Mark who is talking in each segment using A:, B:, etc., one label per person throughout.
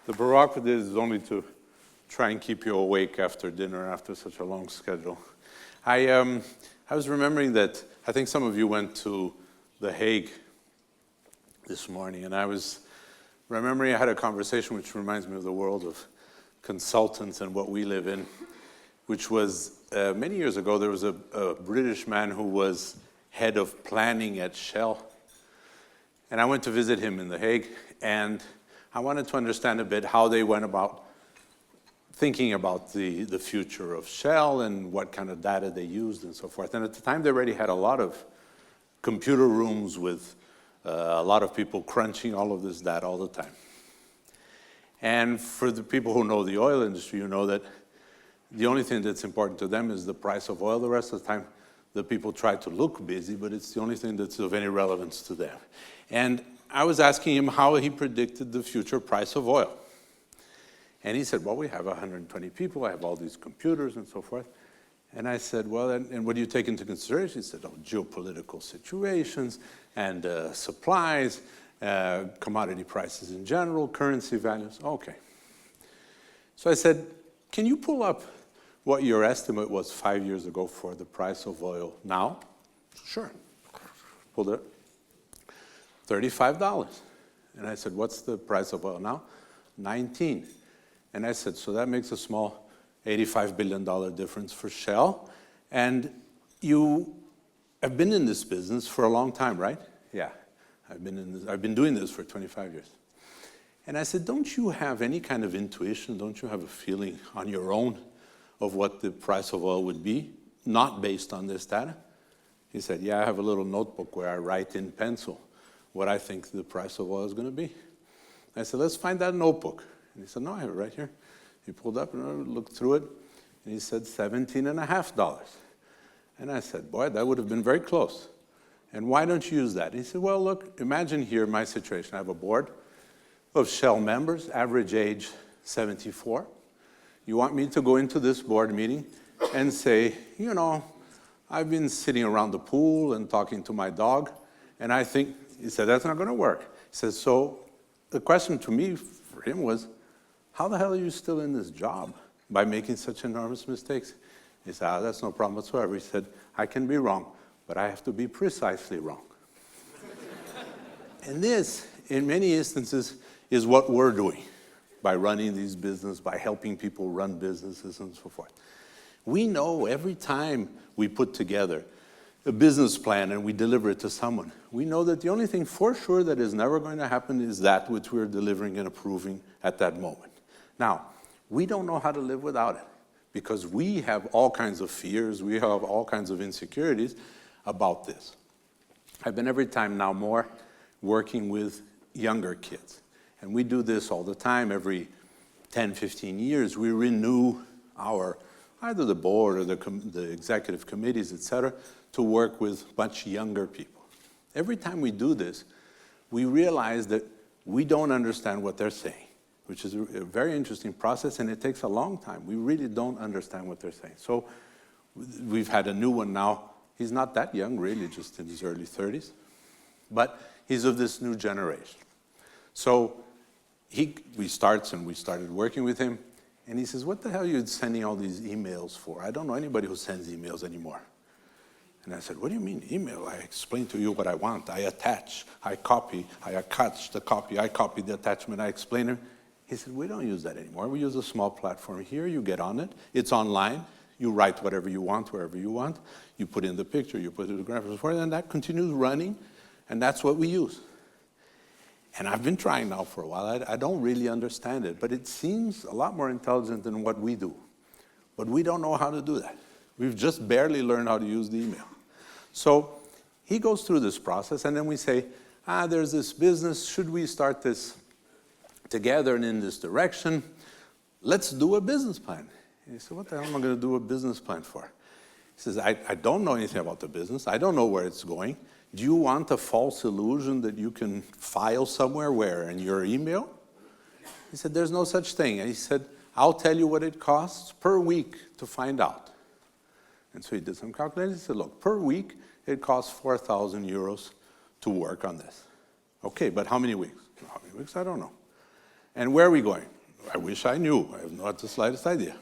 A: The Baroque of this is only to try and keep you awake after dinner, after such a long schedule. I was remembering that I think some of you went to The Hague this morning, and I was remembering I had a conversation which reminds me of the world of consultants and what we live in, which was many years ago there was a British man who was head of planning at Shell. And I went to visit him in The Hague, and I wanted to understand a bit how they went about thinking about the future of Shell and what kind of data they used and so forth. And at the time, they already had a lot of computer rooms with a lot of people crunching all of this data all the time. And for the people who know the oil industry, you know that the only thing that's important to them is the price of oil. The rest of the time, the people try to look busy, but it's the only thing that's of any relevance to them. And I was asking him how he predicted the future price of oil. And he said, well, we have 120 people, I have all these computers and so forth. And I said, well, and what do you take into consideration? He said, oh, geopolitical situations and supplies, commodity prices in general, currency values. Okay. So I said, can you pull up what your estimate was 5 years ago for the price of oil now? Sure. Pulled it. $35. And I said, what's the price of oil now? 19. And I said, so that makes a small $85 billion difference for Shell. And you have been in this business for a long time, right? Yeah, I've been doing this for 25 years. And I said, don't you have any kind of intuition? Don't you have a feeling on your own of what the price of oil would be, not based on this data? He said, yeah, I have a little notebook where I write in pencil what I think the price of oil is going to be. I said, let's find that notebook. And he said, no, I have it right here. He pulled up and I looked through it, and he said $17.50. And I said, boy, that would have been very close. And why don't you use that? And he said, well, look, imagine here my situation. I have a board of Shell members, average age 74. You want me to go into this board meeting and say, you know, I've been sitting around the pool and talking to my dog, and I think, he said, that's not going to work. He said, so the question to me for him was, how the hell are you still in this job by making such enormous mistakes? He said, that's no problem whatsoever. He said, I can be wrong, but I have to be precisely wrong. And this, in many instances, is what we're doing by running these businesses, by helping people run businesses and so forth. We know every time we put together a business plan and we deliver it to someone, we know that the only thing for sure that is never going to happen is that which we're delivering and approving at that moment. Now, we don't know how to live without it because we have all kinds of fears, we have all kinds of insecurities about this. I've been every time now more working with younger kids. And we do this all the time. Every 10, 15 years, we renew our, either the board or the executive committees, et cetera, to work with much younger people. Every time we do this, we realize that we don't understand what they're saying, which is a very interesting process, and it takes a long time. We really don't understand what they're saying. So we've had a new one now. He's not that young, really, just in his early 30s, but he's of this new generation. So we started working with him, and he says, what the hell are you sending all these emails for? I don't know anybody who sends emails anymore. And I said, what do you mean email? I explain to you what I want. I attach, I copy, I attach the copy, I copy the attachment, I explain it. He said, we don't use that anymore. We use a small platform here. You get on it. It's online. You write whatever you want, wherever you want. You put in the picture, you put in the graphics for it, and that continues running, and that's what we use. And I've been trying now for a while. I don't really understand it, but it seems a lot more intelligent than what we do. But we don't know how to do that. We've just barely learned how to use the email. So he goes through this process, and then we say, there's this business. Should we start this together and in this direction? Let's do a business plan. And he said, what the hell am I going to do a business plan for? He says, I don't know anything about the business. I don't know where it's going. Do you want a false illusion that you can file somewhere where in your email? He said, there's no such thing. And he said, I'll tell you what it costs per week to find out. And so he did some calculations. He said, look, per week, it costs 4,000 euros to work on this. Okay, but how many weeks? How many weeks? I don't know. And where are we going? I wish I knew. I have not the slightest idea.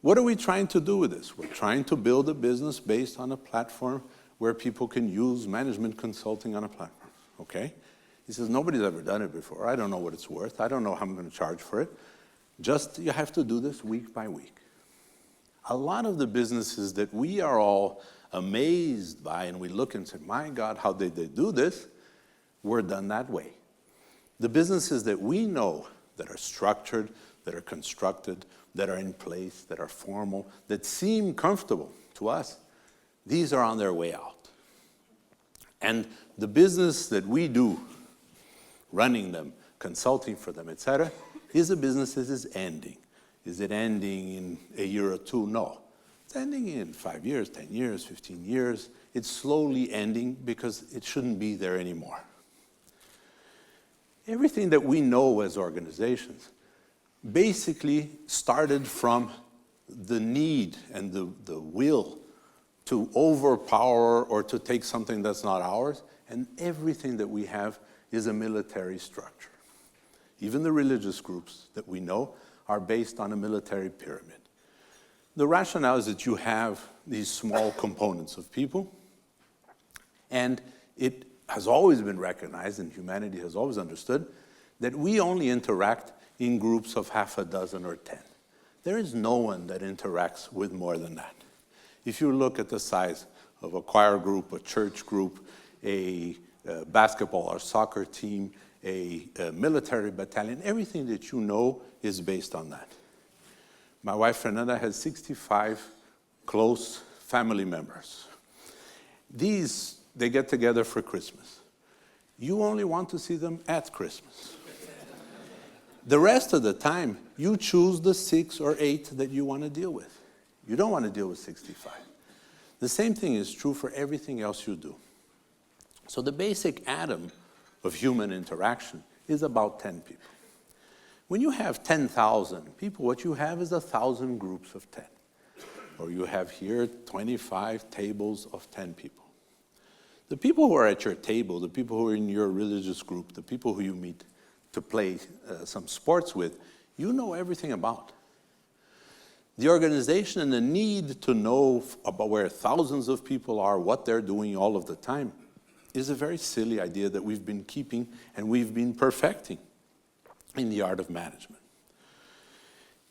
A: What are we trying to do with this? We're trying to build a business based on a platform where people can use management consulting on a platform, okay? He says, nobody's ever done it before. I don't know what it's worth. I don't know how I'm going to charge for it. Just, you have to do this week by week. A lot of the businesses that we are all amazed by, and we look and say, my God, how did they do this? Were done that way. The businesses that we know that are structured, that are constructed, that are in place, that are formal, that seem comfortable to us, these are on their way out. And the business that we do, running them, consulting for them, etc., is a business that is ending. Is it ending in a year or two? No. It's ending in 5 years, 10 years, 15 years. It's slowly ending because it shouldn't be there anymore. Everything that we know as organizations basically started from the need and the will to overpower or to take something that's not ours, and everything that we have is a military structure. Even the religious groups that we know are based on a military pyramid. The rationale is that you have these small components of people, and it has always been recognized, and humanity has always understood, that we only interact in groups of half a dozen or 10. There is no one that interacts with more than that. If you look at the size of a choir group, a church group, a basketball or soccer team, a military battalion, everything that you know is based on that. My wife Fernanda has 65 close family members. These, they get together for Christmas. You only want to see them at Christmas. The rest of the time, you choose the 6 or 8 that you want to deal with. You don't want to deal with 65. The same thing is true for everything else you do. So the basic atom of human interaction is about 10 people. When you have 10,000 people, what you have is 1,000 groups of 10. Or you have here 25 tables of 10 people. The people who are at your table, the people who are in your religious group, the people who you meet to play some sports with, you know everything about. The organization and the need to know about where thousands of people are, what they're doing all of the time, is a very silly idea that we've been keeping and we've been perfecting in the art of management.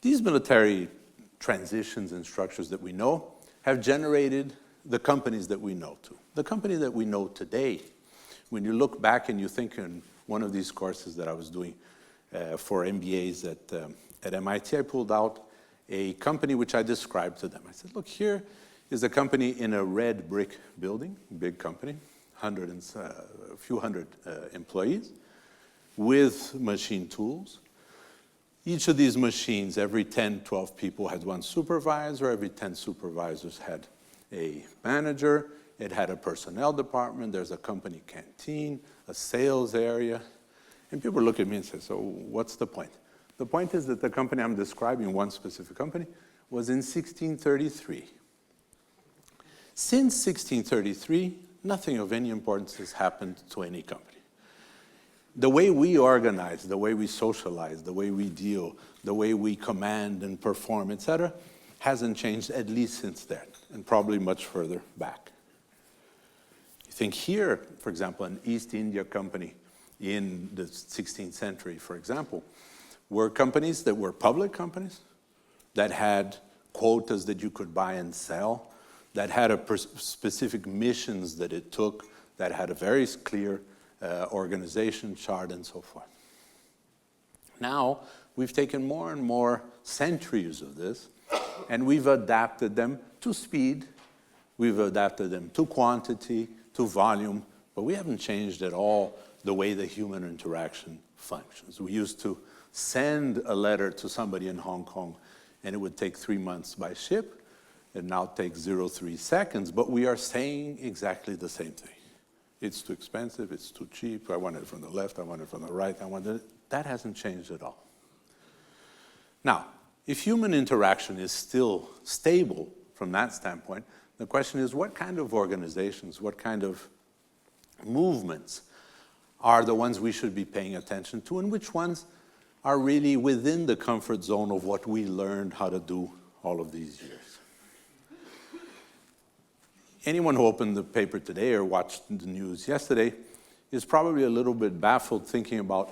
A: These military transitions and structures that we know have generated the companies that we know to. The company that we know today, when you look back and you think in one of these courses that I was doing for MBAs at MIT, I pulled out a company which I described to them. I said, look, here is a company in a red brick building, big company, a few hundred employees, with machine tools. Each of these machines, every 10, 12 people had one supervisor, every 10 supervisors had a manager, it had a personnel department, there's a company canteen, a sales area. And people look at me and say, so what's the point? The point is that the company I'm describing, one specific company, was in 1633. Since 1633, nothing of any importance has happened to any company. The way we organize, the way we socialize, the way we deal, the way we command and perform, etc., hasn't changed at least since then, and probably much further back. You think here, for example, an East India company in the 16th century, for example, were companies that were public companies, that had quotas that you could buy and sell, that had specific missions that it took, that had a very clear organization chart and so forth. Now, we've taken more and more centuries of this, and we've adapted them to speed, we've adapted them to quantity, to volume, but we haven't changed at all the way the human interaction functions. We used to send a letter to somebody in Hong Kong, and it would take 3 months by ship. It now takes 0.3 seconds, but we are saying exactly the same thing. It's too expensive, it's too cheap, I want it from the left, I want it from the right, I want it. That hasn't changed at all. Now, if human interaction is still stable from that standpoint, the question is what kind of organizations, what kind of movements are the ones we should be paying attention to, and which ones are really within the comfort zone of what we learned how to do all of these years. Anyone who opened the paper today or watched the news yesterday is probably a little bit baffled thinking about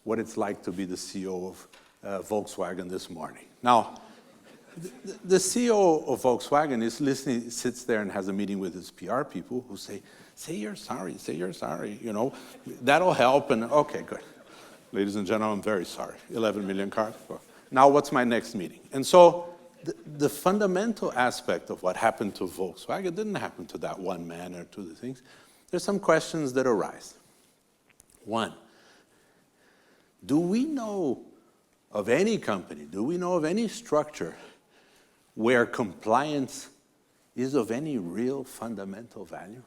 A: what it's like to be the CEO of Volkswagen this morning. Now, the CEO of Volkswagen is listening, sits there and has a meeting with his PR people who say you're sorry, you know, that'll help, and okay, good. Ladies and gentlemen, I'm very sorry, 11 million cars. Now what's my next meeting? And so the fundamental aspect of what happened to Volkswagen didn't happen to that one man or to the things. There's some questions that arise. One, do we know of any company, do we know of any structure where compliance is of any real fundamental value?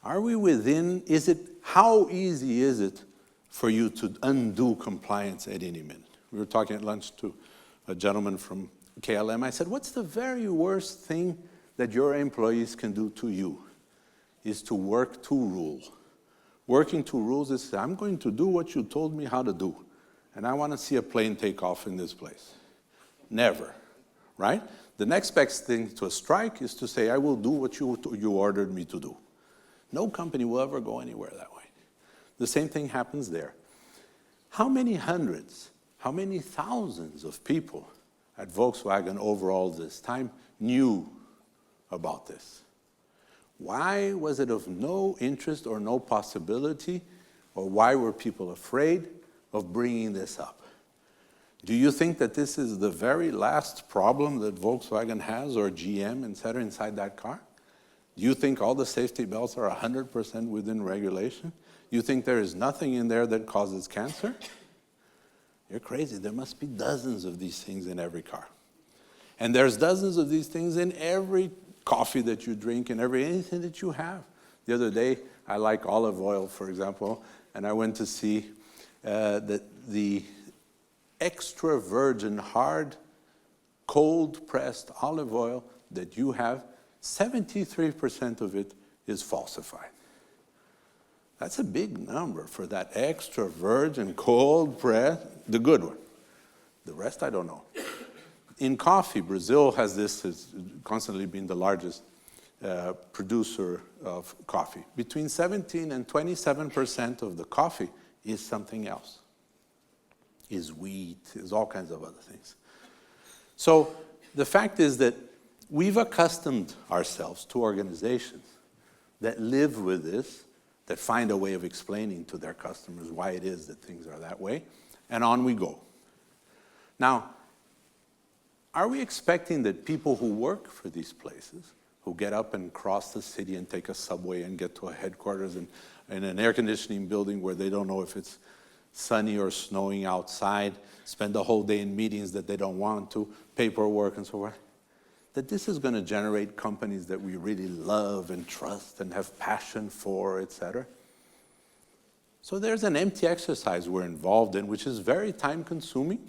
A: Are we within, how easy is it for you to undo compliance at any minute? We were talking at lunch to a gentleman from KLM. I said, what's the very worst thing that your employees can do to you? Is to work to rule. Working to rules is, I'm going to do what you told me how to do, and I want to see a plane take off in this place. Never, right? The next best thing to a strike is to say, I will do what you ordered me to do. No company will ever go anywhere that way. The same thing happens there. How many hundreds, how many thousands of people at Volkswagen overall this time knew about this? Why was it of no interest or no possibility, or why were people afraid of bringing this up? Do you think that this is the very last problem that Volkswagen has, or GM, etc., inside that car? Do you think all the safety belts are 100% within regulation? You think there is nothing in there that causes cancer? You're crazy. There must be dozens of these things in every car. And there's dozens of these things in every coffee that you drink and anything that you have. The other day, I like olive oil, for example, and I went to see the extra virgin, hard, cold-pressed olive oil that you have, 73% of it is falsified. That's a big number for that extra virgin, cold-pressed, the good one. The rest, I don't know. In coffee, Brazil has constantly been the largest producer of coffee. Between 17 and 27% of the coffee is something else. Is wheat, is all kinds of other things. So the fact is that we've accustomed ourselves to organizations that live with this, that find a way of explaining to their customers why it is that things are that way, and on we go. Now, are we expecting that people who work for these places, who get up and cross the city and take a subway and get to a headquarters in an air conditioning building where they don't know if it's sunny or snowing outside, spend the whole day in meetings that they don't want to, paperwork and so forth, that this is going to generate companies that we really love and trust and have passion for, etc.? So there's an empty exercise we're involved in, which is very time-consuming,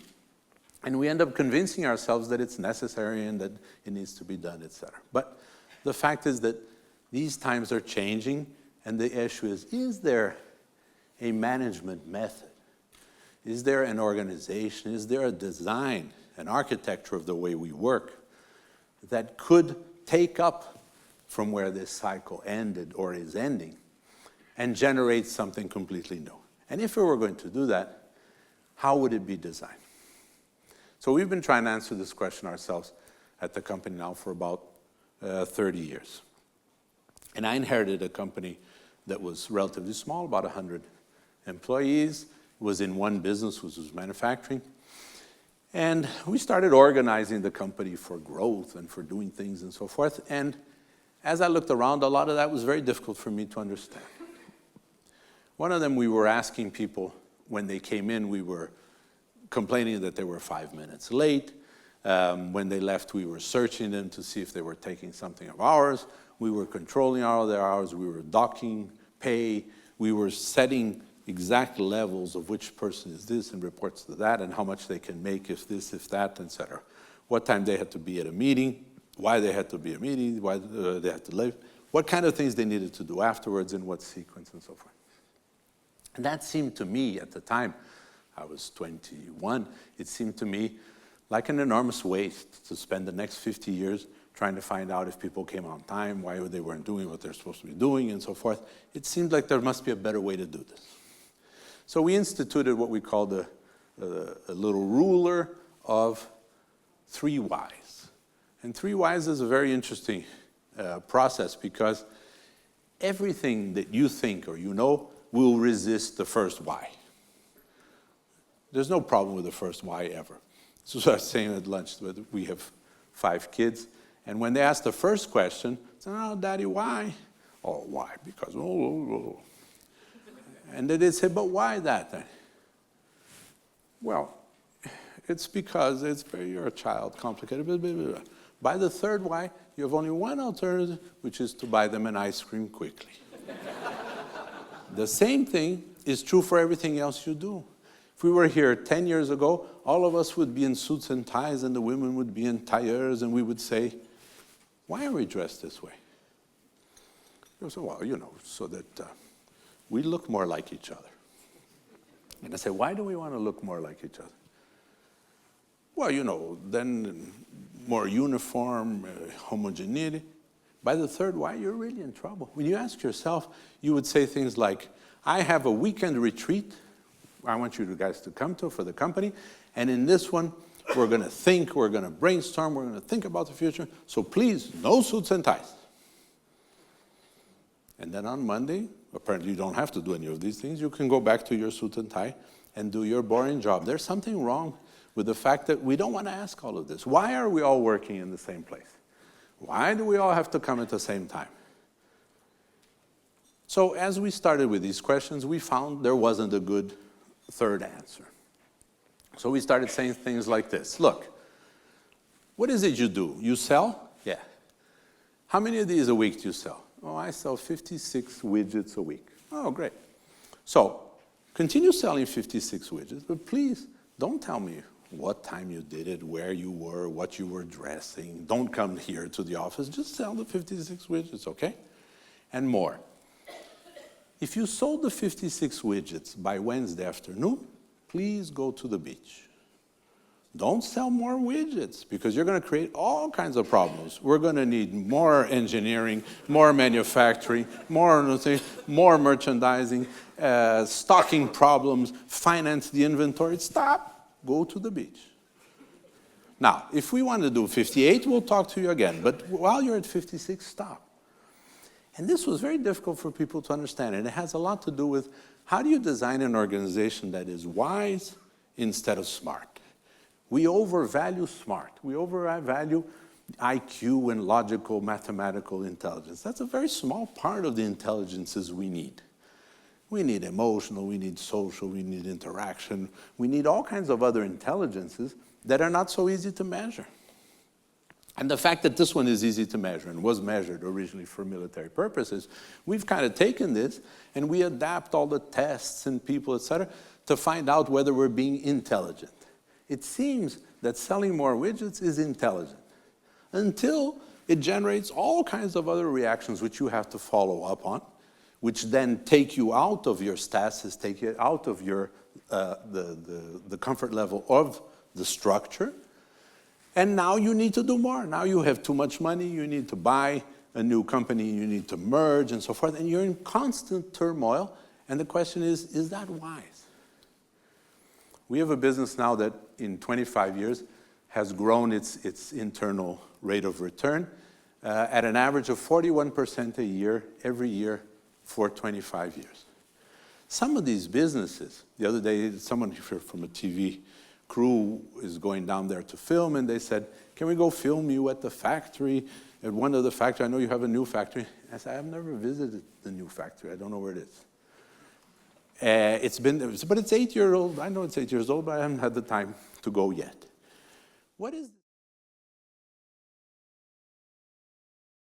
A: and we end up convincing ourselves that it's necessary and that it needs to be done, etc. But the fact is that these times are changing, and the issue is there a management method? Is there an organization? Is there a design, an architecture of the way we work that could take up from where this cycle ended or is ending and generate something completely new? And if we were going to do that, how would it be designed? So we've been trying to answer this question ourselves at the company now for about 30 years. And I inherited a company that was relatively small, about 100 employees, was in one business, which was manufacturing. And we started organizing the company for growth and for doing things and so forth. And as I looked around, a lot of that was very difficult for me to understand. One of them, we were asking people, when they came in, we were complaining that they were 5 minutes late. When they left, we were searching them to see if they were taking something of ours. We were controlling all of their hours. We were docking pay. We were setting exact levels of which person is this and reports to that, and how much they can make if this, if that, etc. What time they had to be at a meeting, why they had to be at a meeting, why they had to leave, what kind of things they needed to do afterwards, in what sequence, and so forth. And that seemed to me at the time I was 21, it seemed to me like an enormous waste to spend the next 50 years trying to find out if people came on time, why they weren't doing what they're supposed to be doing, and so forth. It seemed like there must be a better way to do this. So we instituted what we called a little ruler of 3 whys. And 3 whys is a very interesting process, because everything that you think or you know will resist the first why. There's no problem with the first why ever. This is what I was saying at lunch. We have 5 kids, and when they ask the first question, it's, oh, Daddy, why? Oh, why? Because, oh. And then they say, but why that then? Well, it's because you're a child, complicated, blah, blah, blah. By the third why, you have only one alternative, which is to buy them an ice cream quickly. The same thing is true for everything else you do. If we were here 10 years ago, all of us would be in suits and ties, and the women would be in tailleurs, and we would say, why are we dressed this way? People say, well, so that we look more like each other. And I say, why do we want to look more like each other? Well, then more uniform, homogeneity. By the third why, you're really in trouble. When you ask yourself, you would say things like, I have a weekend retreat I want you guys to come to for the company, and in this one, we're going to think, we're going to brainstorm, we're going to think about the future, so please, no suits and ties. And then on Monday, apparently you don't have to do any of these things, you can go back to your suit and tie and do your boring job. There's something wrong with the fact that we don't want to ask all of this. Why are we all working in the same place? Why do we all have to come at the same time? So as we started with these questions, we found there wasn't a good third answer. So we started saying things like this. Look, what is it you do? You sell? Yeah. How many of these a week do you sell? Oh, I sell 56 widgets a week. Oh, great. So continue selling 56 widgets, but please don't tell me what time you did it, where you were, what you were dressing. Don't come here to the office. Just sell the 56 widgets, okay? And more. If you sold the 56 widgets by Wednesday afternoon, please go to the beach. Don't sell more widgets, because you're going to create all kinds of problems. We're going to need more engineering, more manufacturing, more merchandising, stocking problems, finance the inventory. Stop. Go to the beach. Now, if we want to do 58, we'll talk to you again. But while you're at 56, stop. And this was very difficult for people to understand, and it has a lot to do with how do you design an organization that is wise instead of smart? We overvalue smart. We overvalue IQ and logical, mathematical intelligence. That's a very small part of the intelligences we need. We need emotional, we need social, we need interaction. We need all kinds of other intelligences that are not so easy to measure. And the fact that this one is easy to measure and was measured originally for military purposes, we've kind of taken this and we adapt all the tests and people, et cetera, to find out whether we're being intelligent. It seems that selling more widgets is intelligent until it generates all kinds of other reactions which you have to follow up on, which then take you out of your stasis, take you out of your the comfort level of the structure. And now you need to do more. Now you have too much money, you need to buy a new company, you need to merge and so forth, and you're in constant turmoil. And the question is that wise? We have a business now that in 25 years has grown its internal rate of return at an average of 41% a year, every year for 25 years. Some of these businesses, the other day, someone from a TV crew is going down there to film, and they said, can we go film you at the factory, at one of the factories? I know you have a new factory. I said, I've never visited the new factory. I don't know where it is. But it's 8 years old. I know it's 8 years old, but I haven't had the time to go yet. What is